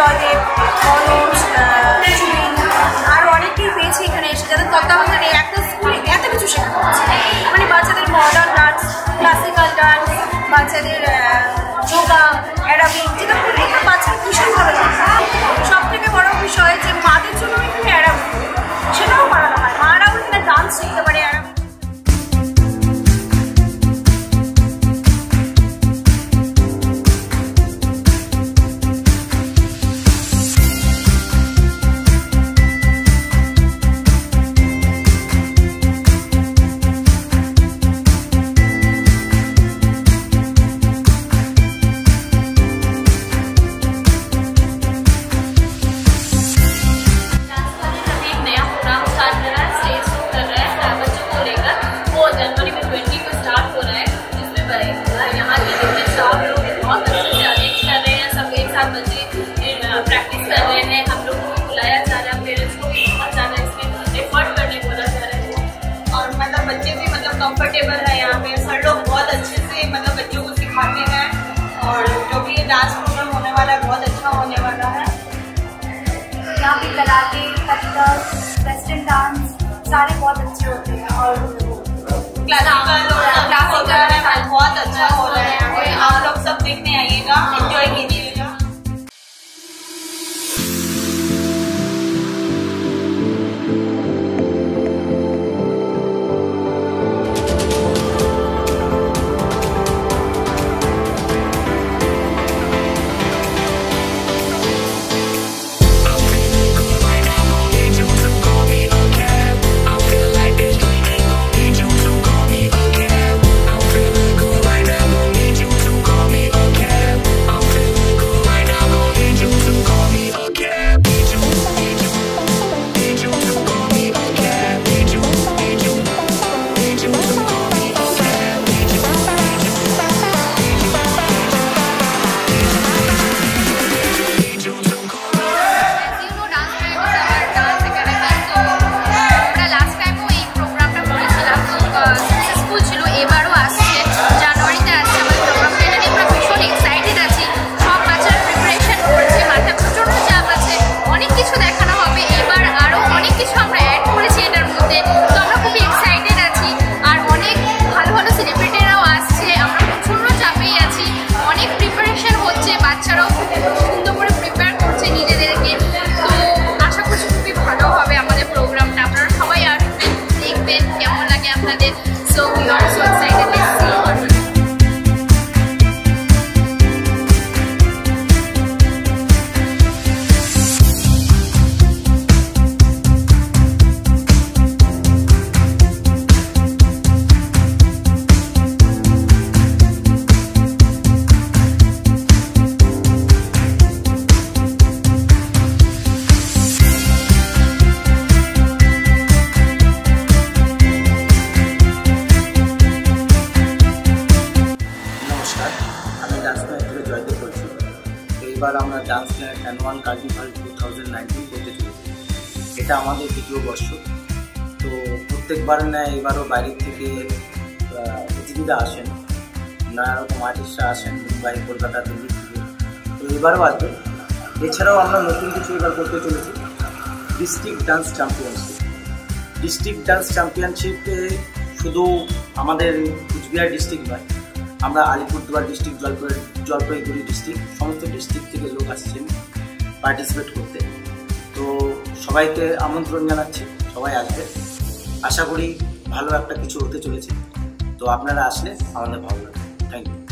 জয়দেব, মনোজ, সুমিন আরও অনেকেই পেয়েছি এখানে এসে, যাদের তত্ত্বাবধানে একটা স্কুলে এত কিছু শেখানো হচ্ছে। মানে বাচ্চাদের মডার্ন ডান্স, ক্লাসিক্যাল ডান্স, বাচ্চাদের যোগা, অ্যারাবিক, যেটা এখানে বাচ্চারা ভীষণ ভালো লাগে। সব থেকে বড় বিষয় যে মাদের জন্য এখানে অ্যারাবিক, সেটাও করানো হয়, মারাও এখানে ডান্স শিখতে পারে। प्रैक्टिस कर रहे हैं, हम लोगों को बुलाया जा रहा है, पेरेंट्स को भी बहुत ज़्यादा इसमें एफर्ट करने बोला जा रहा है और मतलब बच्चे भी मतलब कंफर्टेबल है यहाँ पे। सर लोग बहुत अच्छे से मतलब बच्चों को सिखाते हैं और जो भी ये डांस प्रोग्राम होने वाला है बहुत अच्छा होने वाला है। यहाँ पे कराटे, कथक, वेस्टर्न डांस सारे बहुत अच्छे होते हैं और क्लासिकल बहुत अच्छा हो रहा है यहाँ पे। आप लोग सब देखने आइएगा, एंजॉय कीजिएगा। So we are so excited. Let's see. এবার আমরা ডান্স অ্যানুয়াল কার্নিভাল 2019 করতে চলেছি। এটা আমাদের দ্বিতীয় বর্ষ। তো প্রত্যেকবার ন্যায় এবারও বাইরের থেকে অতিথিরা আসেন, নানা রকম আর্টিস্টরা আসেন মুম্বাই, কলকাতা, দিল্লি থেকে। তো এবারও আসবে। এছাড়াও আমরা নতুন কিছু এবার করতে চলেছি, district dance championship. District dance চ্যাম্পিয়নশিপে শুধু আমাদের কুচবিহার ডিস্ট্রিক্ট নয়, আমরা আলিপুরদুয়ার ডিস্ট্রিক্ট, জলপাইগুড়ি ডিস্ট্রিক্ট, সমস্ত ডিস্ট্রিক্ট থেকে লোক আসছেন পার্টিসিপেট করতে। তো সবাইকে আমন্ত্রণ জানাচ্ছি, সবাই আসবে। আশা করি ভালো একটা কিছু হতে চলেছে। তো আপনারা আসলে আমাদের ভালো লাগবে। Thank you.